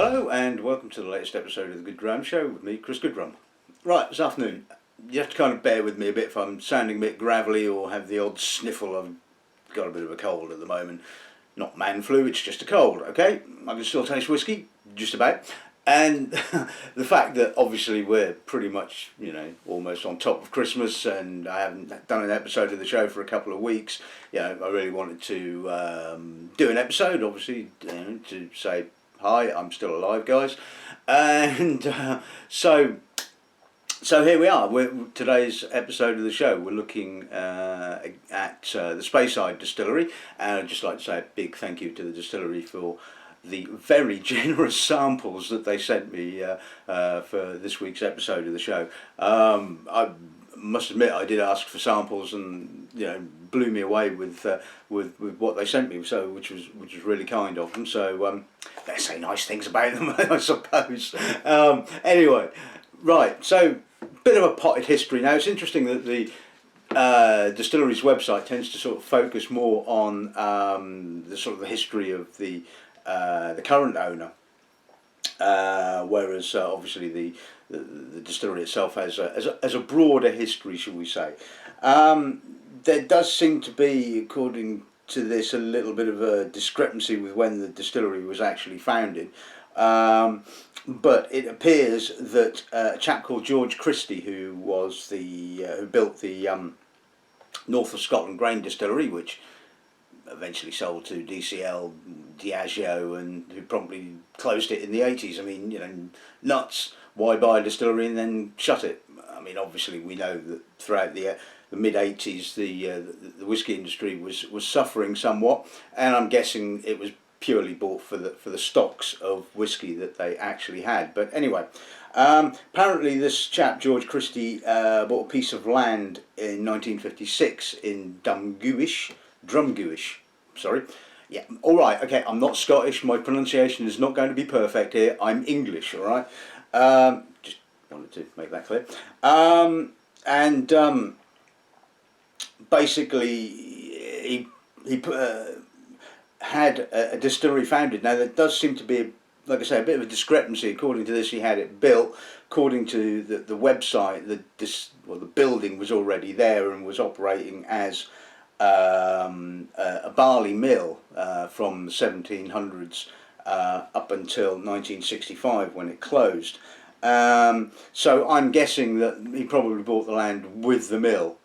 Hello and welcome to the latest episode of the Good Dram Show with me, Chris Goodrum. Right, this afternoon, you have to kind of bear with me a bit if I'm sounding a bit gravelly or have the odd sniffle. I've got a bit of a cold at the moment. Not man flu, it's just a cold, okay? I can still taste whiskey, just about. And the fact that obviously we're pretty much, almost on top of Christmas and I haven't done an episode of the show for a couple of weeks, I really wanted to do an episode, obviously, to say, hi, I'm still alive, guys. And so here we are. Today's episode of the show, we're looking at the Speyside Distillery, and I'd just like to say a big thank you to the distillery for the very generous samples that they sent me for this week's episode of the show. I must admit I did ask for samples, and blew me away with what they sent me, which was really kind of them. So let's say nice things about them, I suppose. Anyway, right. So bit of a potted history. Now it's interesting that the distillery's website tends to sort of focus more on the sort of the history of the current owner, whereas obviously the distillery itself has a broader history, shall we say. There does seem to be, according to this, a little bit of a discrepancy with when the distillery was actually founded. But it appears that a chap called George Christie, who was who built the North of Scotland grain distillery, which eventually sold to DCL, Diageo, and who probably closed it in the 80s. I mean, nuts. Why buy a distillery and then shut it? I mean, obviously we know that throughout the mid 80s the whisky industry was suffering somewhat, and I'm guessing it was purely bought for the stocks of whisky that they actually had. But anyway, apparently this chap George Christie bought a piece of land in 1956 in Drumgowish. Sorry. Yeah, all right. Okay, I'm not Scottish. My pronunciation is not going to be perfect here. I'm English. All right. Just wanted to make that clear. Basically, he had a distillery founded. Now there does seem to be, like I say, a bit of a discrepancy. According to this, he had it built. According to the website, the building was already there and was operating as a barley mill from the 1700s up until 1965 when it closed. So I'm guessing that he probably bought the land with the mill,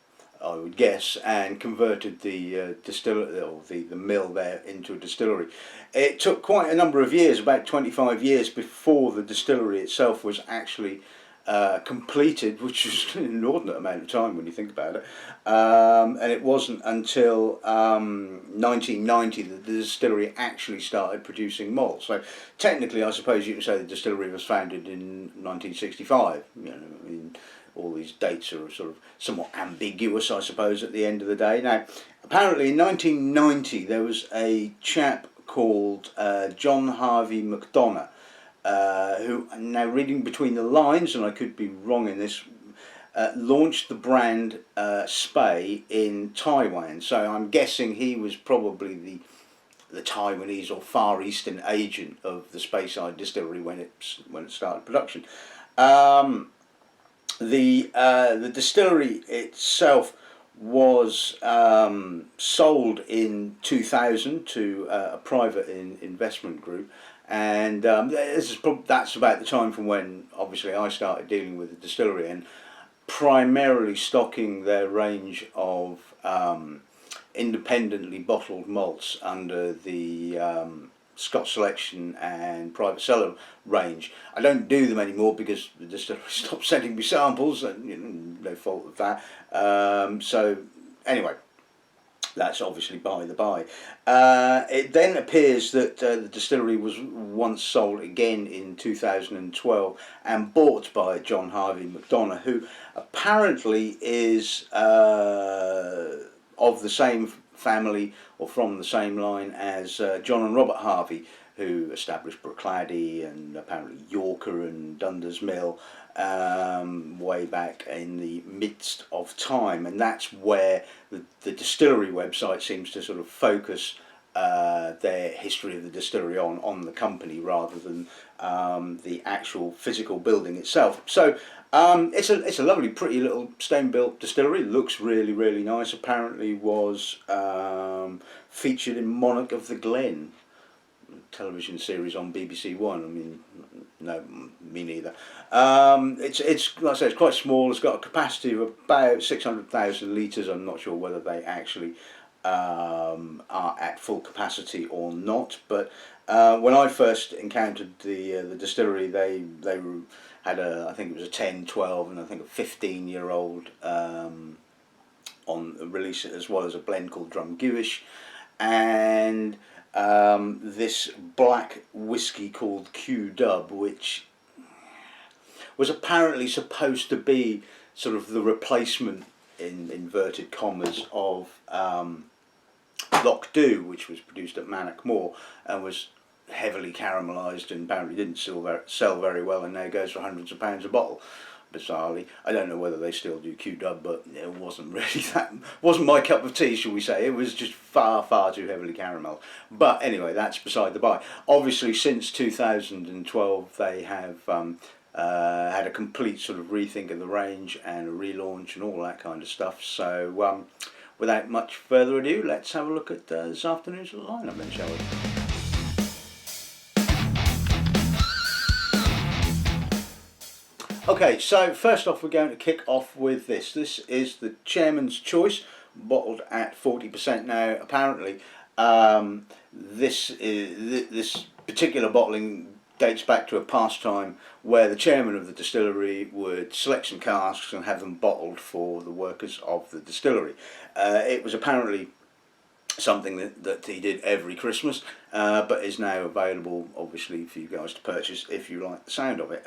I would guess, and converted the distillery or the mill there into a distillery. It took quite a number of years, about 25 years, before the distillery itself was actually completed, which is an inordinate amount of time when you think about it. And it wasn't until 1990 that the distillery actually started producing malt. So technically, I suppose you can say the distillery was founded in 1965. All these dates are sort of somewhat ambiguous, I suppose, at the end of the day. Now, apparently in 1990 there was a chap called John Harvey McDonough, who, now reading between the lines, and I could be wrong in this, launched the brand Spey in Taiwan. So I'm guessing he was probably the Taiwanese or Far Eastern agent of the Speyside Distillery when it started production. The distillery itself was sold in 2000 to a private investment group, and that's about the time from when obviously I started dealing with the distillery and primarily stocking their range of independently bottled malts under the Scotch Selection and Private Cellar range. I don't do them anymore because the distillery stopped sending me samples, and no fault of that. So anyway, that's obviously by the by. It then appears that the distillery was once sold again in 2012 and bought by John Harvey McDonough, who apparently is of the same family or from the same line as John and Robert Harvey, who established Bruichladdich and apparently Yorker and Dunder's Mill way back in the midst of time, and that's where the distillery website seems to sort of focus their history of the distillery on the company rather than the actual physical building itself. So it's a lovely, pretty little stone-built distillery. It looks really, really nice. Apparently was featured in Monarch of the Glen television series on BBC One. I mean, no, me neither. It's like I say, it's quite small. It's got a capacity of about 600,000 litres. I'm not sure whether they actually are at full capacity or not. But when I first encountered the distillery, they had I think it was a 10, 12, and I think a 15-year-old on release, as well as a blend called Drum, and this black whiskey called Dubh, which was apparently supposed to be sort of the replacement, in inverted commas, of Dubh, which was produced at Mannock Moor and was heavily caramelised and apparently didn't sell very well, and now goes for hundreds of pounds a bottle. Bizarrely, I don't know whether they still do Dubh, but it wasn't really wasn't my cup of tea, shall we say. It was just far too heavily carameled. But anyway, that's beside the by. Obviously, since 2012, they have had a complete sort of rethink of the range and a relaunch and all that kind of stuff. So without much further ado, let's have a look at this afternoon's lineup then, shall we? Okay, so first off, we're going to kick off with this. This is the Chairman's Choice, bottled at 40% now. Apparently, this particular bottling dates back to a past time where the chairman of the distillery would select some casks and have them bottled for the workers of the distillery. It was apparently something that he did every Christmas, but is now available, obviously, for you guys to purchase if you like the sound of it.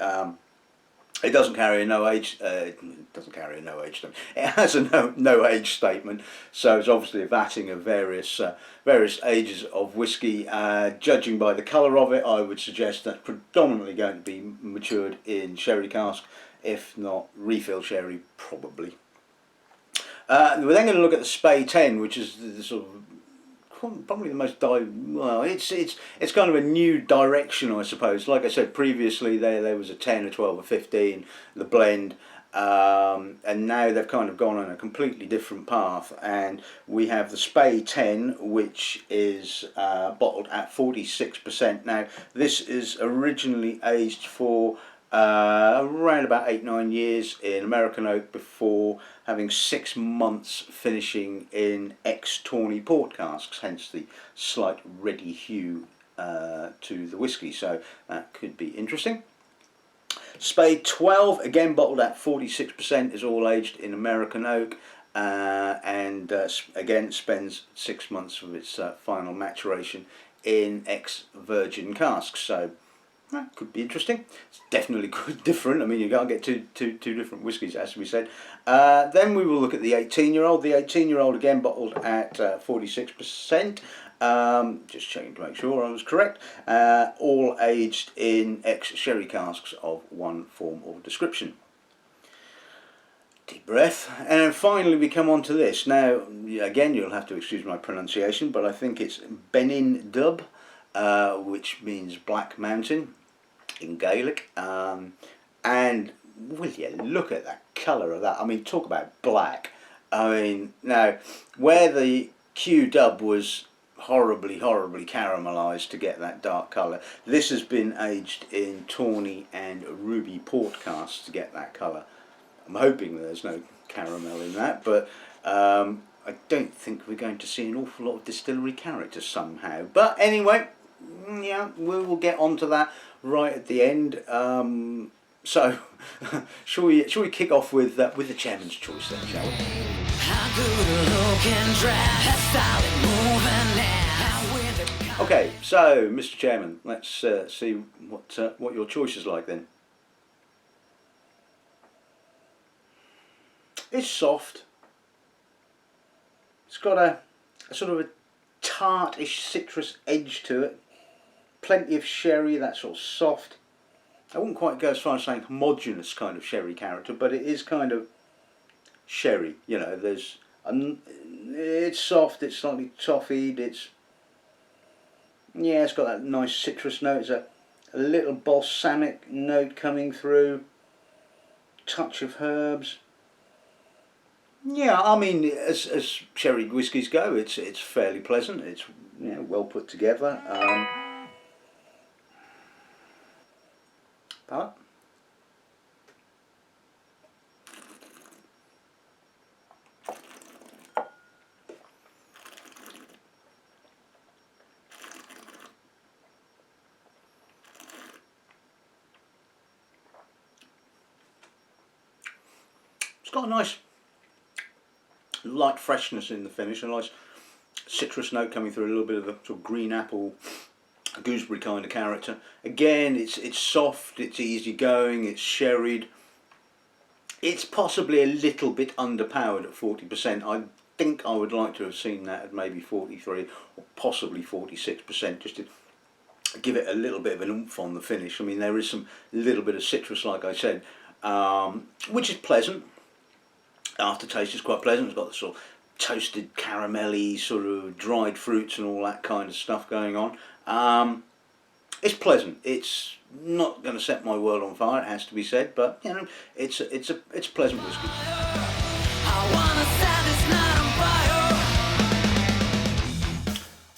It doesn't carry a no age. It doesn't carry a no age statement. It has a no age statement, so it's obviously a vatting of various ages of whiskey. Judging by the colour of it, I would suggest that's predominantly going to be matured in sherry cask, if not refill sherry, probably. We're then going to look at the Spey 10, which is the sort of probably the most well, it's kind of a new direction, I suppose. Like I said previously, there was a 10, a 12, a 15, the blend, and now they've kind of gone on a completely different path. And we have the Spey 10, which is bottled at 46%. Now, this is originally aged for around about 8-9 years in American oak before having 6 months finishing in ex-tawny port casks, hence the slight reddy hue to the whiskey, so that could be interesting. Spey 12, again bottled at 46%, is all aged in American oak, and again spends 6 months of its final maturation in ex-virgin casks, so that could be interesting. It's definitely different. I mean, you can't get two different whiskies, as we said. Then we will look at the 18-year-old. The 18-year-old again bottled at 46%. Just checking to make sure I was correct. All aged in ex-sherry casks of one form or description. Deep breath. And then finally we come on to this. Now, again, you'll have to excuse my pronunciation, but I think it's Beinn Dubh, which means Black Mountain in Gaelic, and will you look at that colour of that. I mean, talk about black. I mean, now where the Dubh was horribly caramelised to get that dark colour, this has been aged in tawny and ruby port casks to get that colour. I'm hoping there's no caramel in that, but I don't think we're going to see an awful lot of distillery character somehow. But anyway, yeah, we will get onto that right at the end. So, shall we kick off with the Chairman's Choice then, shall we? Okay, so Mr. Chairman, let's see what your choice is like then. It's soft. It's got a sort of a tart-ish citrus edge to it. Plenty of sherry, that sort of soft. I wouldn't quite go as far as saying homogeneous kind of sherry character, but it is kind of sherry. You know, it's soft, it's slightly toffeed, it's Yeah, it's got that nice citrus note. It's a little balsamic note coming through. Touch of herbs. Yeah, I mean, as sherry whiskies go, it's fairly pleasant. It's, you know, well put together. But it's got a nice light freshness in the finish, a nice citrus note coming through, a little bit of a sort of green apple, gooseberry kind of character. Again, it's soft, it's easy going, it's sherried. It's possibly a little bit underpowered at 40%. I think I would like to have seen that at maybe 43 or possibly 46%, just to give it a little bit of an oomph on the finish. I mean, there is some little bit of citrus, like I said, which is pleasant. Aftertaste is quite pleasant. It's got the sort of toasted caramelly sort of dried fruits and all that kind of stuff going on. It's pleasant. It's not going to set my world on fire, it has to be said, but you know, it's a pleasant whiskey.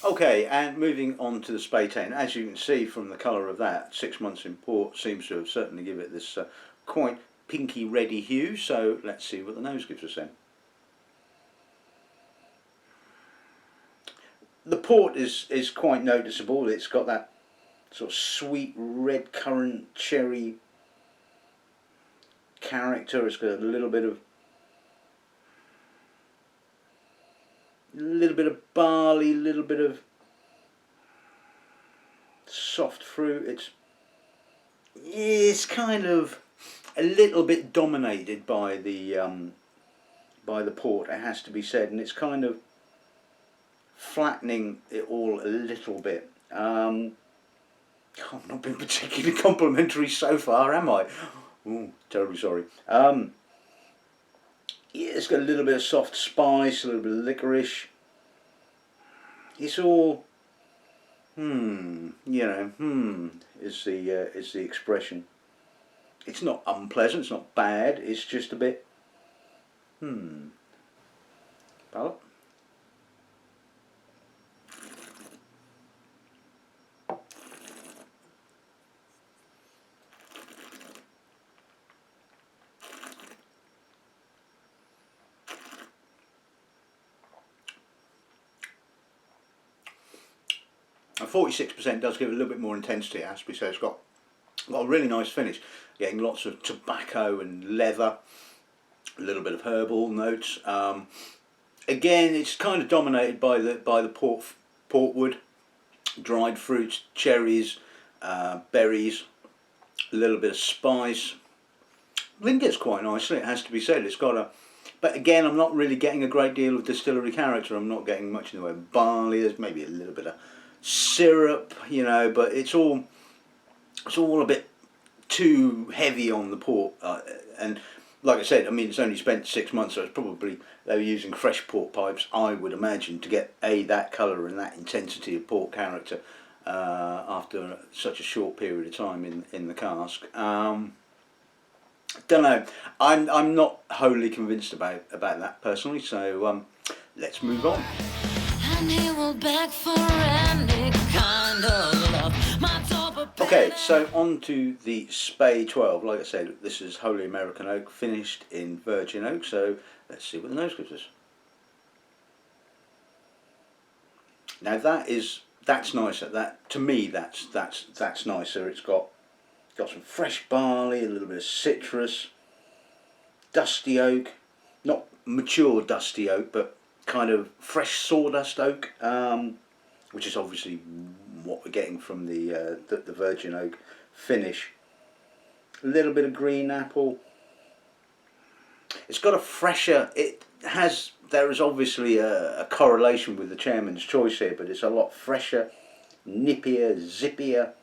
Okay, and moving on to the Spey Ten. As you can see from the colour of that, 6 months in port seems to have certainly given it this quite pinky reddy hue. So let's see what the nose gives us then. The port is quite noticeable. It's got that sort of sweet red currant cherry character. It's got a little bit of barley, a little bit of soft fruit. It's kind of a little bit dominated by the port, it has to be said, and it's kind of flattening it all a little bit. I've not been particularly complimentary so far, am I? Ooh, terribly sorry. Yeah, it's got a little bit of soft spice, a little bit of licorice. It's all, you know, is the expression. It's not unpleasant, it's not bad, it's just a bit, palate. And 46% does give it a little bit more intensity, it has to be said. It's got a really nice finish, getting lots of tobacco and leather, a little bit of herbal notes. Again, it's kind of dominated by the portwood, dried fruits, cherries, berries, a little bit of spice. Lingers quite nicely, it has to be said. It's got a, but again, I'm not really getting a great deal of distillery character. I'm not getting much in the way of barley. There's maybe a little bit of syrup, you know, but it's all a bit too heavy on the port. And like I said, I mean, it's only spent 6 months, so it's probably they were using fresh port pipes, I would imagine, to get that colour and that intensity of port character after such a short period of time in the cask. Don't know. I'm not wholly convinced about that personally. So let's move on. Okay, so on to the Spey 12. Like I said, this is wholly American oak, finished in virgin oak. So let's see what the nose gives us. Now that's nicer. That, to me, that's nicer. It's got some fresh barley, a little bit of citrus, dusty oak, not mature dusty oak, but kind of fresh sawdust oak, which is obviously what we're getting from the virgin oak finish. A little bit of green apple. It's got a fresher. There is obviously a correlation with the chairman's choice here, but it's a lot fresher, nippier, zippier.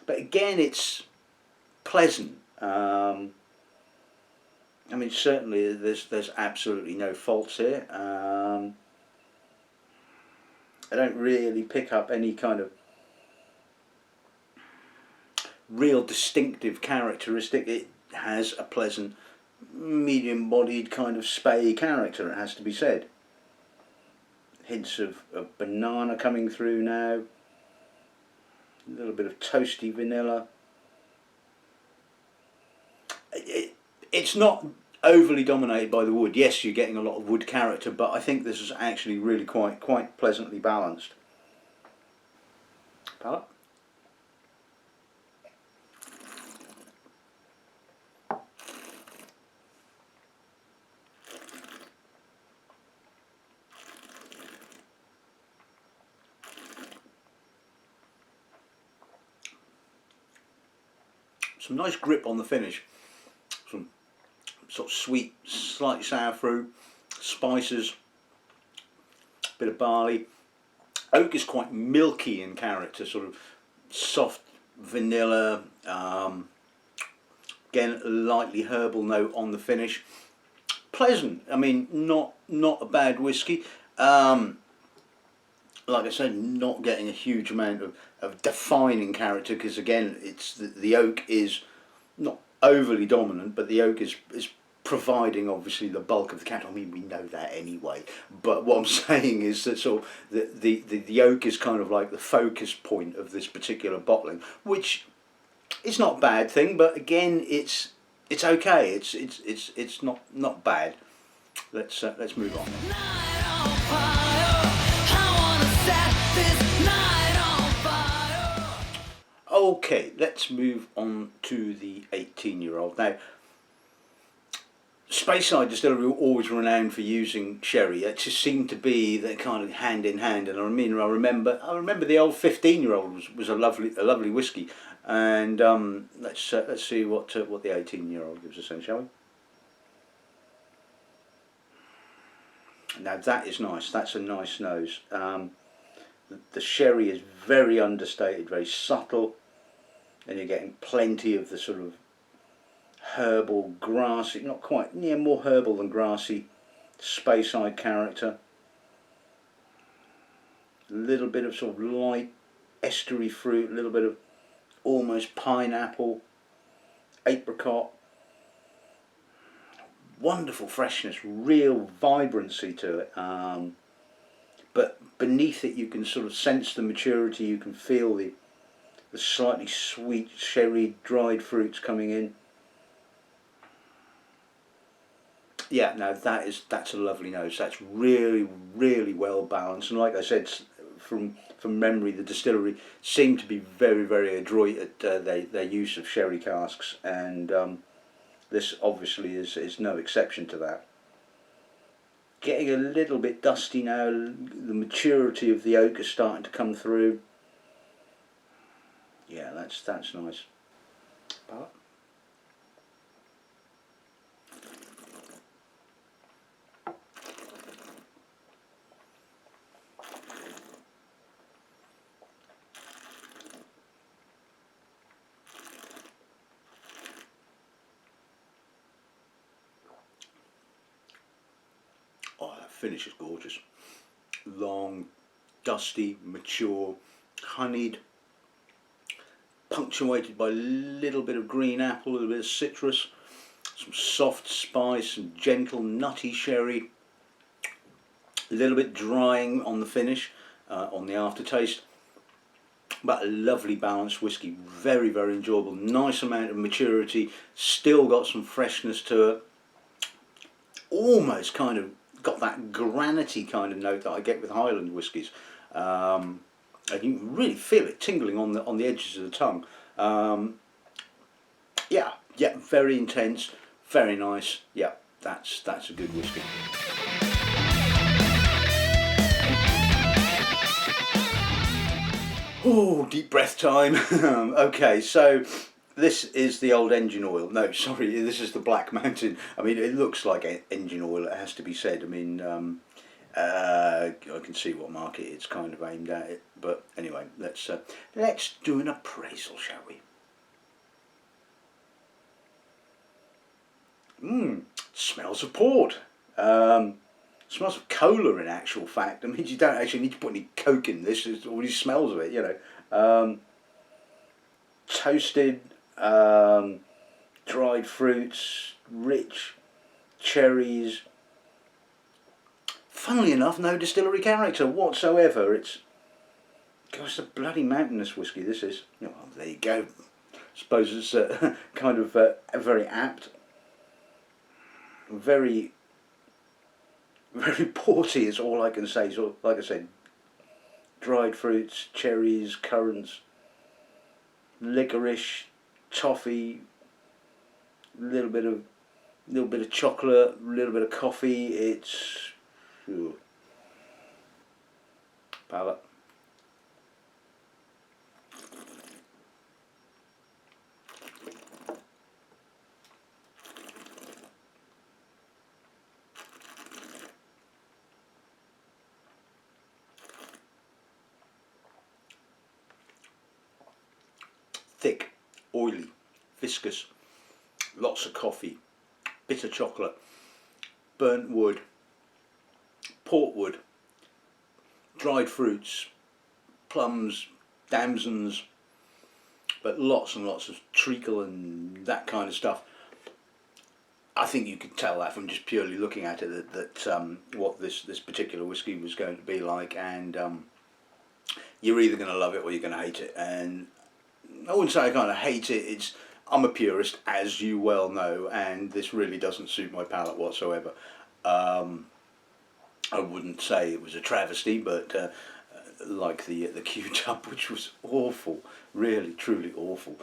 But again, it's pleasant. I mean, certainly there's absolutely no faults here. I don't really pick up any kind of real distinctive characteristic. It has a pleasant, medium-bodied kind of Spey character, it has to be said. Hints of banana coming through now. A little bit of toasty vanilla. It's not overly dominated by the wood. Yes, you're getting a lot of wood character, but I think this is actually really quite pleasantly balanced. Palate. Some nice grip on the finish. Some sort of sweet, slightly sour fruit, spices, bit of barley. Oak is quite milky in character, sort of soft vanilla, again a lightly herbal note on the finish. Pleasant, I mean not a bad whiskey. Like I said, not getting a huge amount of defining character, because again it's the oak is not overly dominant, but the oak is providing obviously the bulk of the character. I mean, we know that anyway, but what I'm saying is that sort of the oak is kind of like the focus point of this particular bottling, which is not a bad thing, but again it's okay, it's not bad. Let's move on. Okay, let's move on to the 18-year-old. Now, Speyside Distillery were always renowned for using sherry. It just seemed to be that kind of hand in hand. And I remember the old 15-year-old was a lovely whiskey. And let's see what the 18-year-old gives us then, shall we? Now that is nice. That's a nice nose. The sherry is very understated, very subtle, and you're getting plenty of the sort of herbal, grassy, not quite, yeah, more herbal than grassy, Speyside character. A little bit of sort of light estery fruit, a little bit of almost pineapple, apricot. Wonderful freshness, real vibrancy to it. But beneath it you can sort of sense the maturity, you can feel the slightly sweet sherry dried fruits coming in. Yeah, no, that's a lovely nose. That's really well balanced, and like I said, from memory, the distillery seemed to be very adroit at their use of sherry casks, and this obviously is no exception to that. Getting a little bit dusty now. The maturity of the oak is starting to come through. Yeah, that's nice. Palate. Oh, that finish is gorgeous. Long, dusty, mature, honeyed, punctuated by a little bit of green apple, a little bit of citrus, some soft spice, some gentle nutty sherry, a little bit drying on the finish, on the aftertaste, but a lovely balanced whiskey, very enjoyable, nice amount of maturity, still got some freshness to it, almost kind of got that granity kind of note that I get with Highland whiskies. And you can really feel it tingling on the edges of the tongue. Yeah, very intense, very nice. Yeah, that's a good whiskey. Oh, deep breath time. Okay, so this is the old engine oil. No, sorry, this is the Black Mountain. I mean, it looks like engine oil, it has to be said. I mean, I can see what market it's kind of aimed at it, but anyway, let's do an appraisal, shall we? Smells of port. smells of cola in actual fact. I mean, you don't actually need to put any Coke in this. It already smells of it, you know. Toasted, dried fruits, rich cherries. Funnily enough, no distillery character whatsoever. It's a bloody mountainous whiskey, this is. Oh, well, there you go. Suppose it's kind of very apt. Very, very porty is all I can say. So, like I said, dried fruits, cherries, currants, licorice, toffee, little bit of chocolate, a little bit of coffee. It's palate. Thick, oily, viscous, lots of coffee, bitter chocolate, burnt wood, portwood, dried fruits, plums, damsons, but lots and lots of treacle and that kind of stuff. I think you could tell that from just purely looking at it that what this particular whiskey was going to be like, and you're either going to love it or you're going to hate it. And I wouldn't say I kind of hate it. I'm a purist, as you well know, and this really doesn't suit my palate whatsoever. I wouldn't say it was a travesty, but like the Q-Dubh, which was awful, really, truly awful.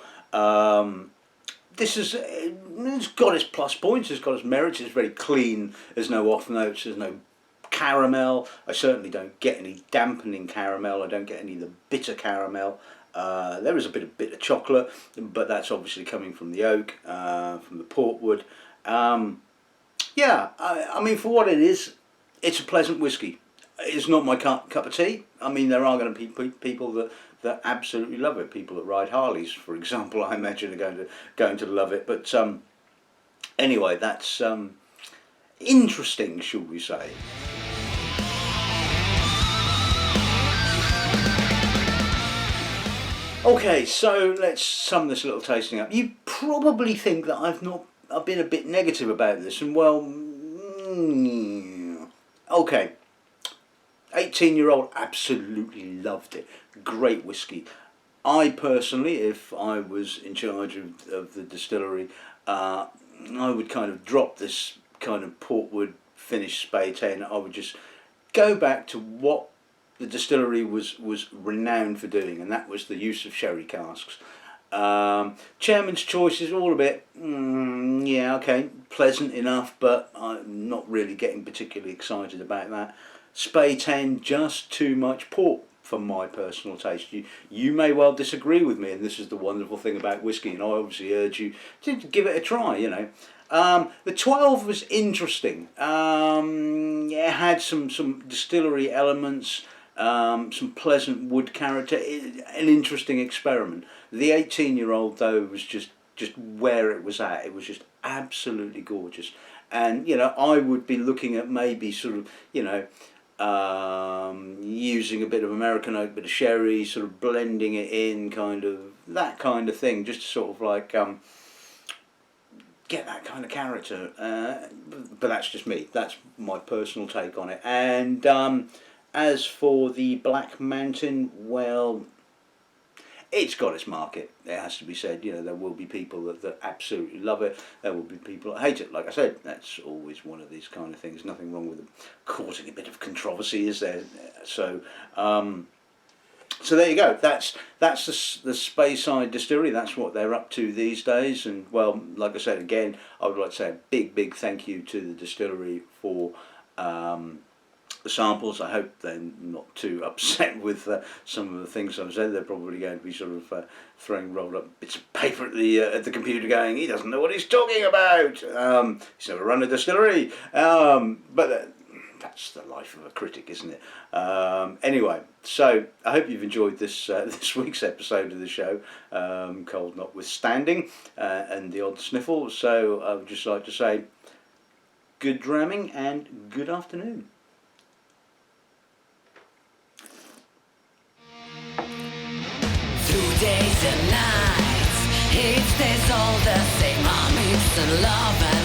It's got its plus points, it's got its merits, it's very clean, there's no off notes, there's no caramel. I certainly don't get any dampening caramel, I don't get any of the bitter caramel. There is a bit of bitter chocolate, but that's obviously coming from the oak, from the portwood. Yeah, I mean, for what it is, it's a pleasant whiskey. It's not my cup of tea. I mean, there are going to be people that absolutely love it. People that ride Harleys, for example, I imagine are going to love it. But anyway, that's interesting, shall we say. Okay, so let's sum this little tasting up. You probably think that I've been a bit negative about this, and well, okay. 18-year-old absolutely loved it. Great whiskey. I personally, if I was in charge of the distillery, I would kind of drop this kind of portwood finished Spey Ten. I would just go back to what the distillery was renowned for doing, and that was the use of sherry casks. Chairman's choice is all a bit, yeah, okay, pleasant enough, but I'm not really getting particularly excited about that. Spey Ten, just too much port for my personal taste. You may well disagree with me, and this is the wonderful thing about whiskey, and I obviously urge you to give it a try, you know. The 12 was interesting. It had some distillery elements, some pleasant wood character, an interesting experiment. The 18-year-old though was just where it was at. It was just absolutely gorgeous, and you know, I would be looking at maybe sort of, you know, using a bit of American oak, bit of sherry, sort of blending it in, kind of that kind of thing, just to sort of like get that kind of character. But that's just me. That's my personal take on it. And as for the Black Mountain, well, it's got its market, it has to be said. You know, there will be people that absolutely love it, there will be people that hate it. Like I said, that's always one of these kind of things. Nothing wrong with them causing a bit of controversy, is there? So so there you go. That's the Speyside Distillery. That's what they're up to these days. And well, like I said again, I would like to say a big thank you to the distillery for the samples. I hope they're not too upset with some of the things I've said. They're probably going to be sort of throwing rolled up bits of paper at the computer, going, "He doesn't know what he's talking about. He's never run a distillery." But that's the life of a critic, isn't it? Anyway, so I hope you've enjoyed this this week's episode of the show, cold notwithstanding, and the odd sniffle. So I would just like to say good dramming and good afternoon. days and nights. Each day's all the same. I'm mixing love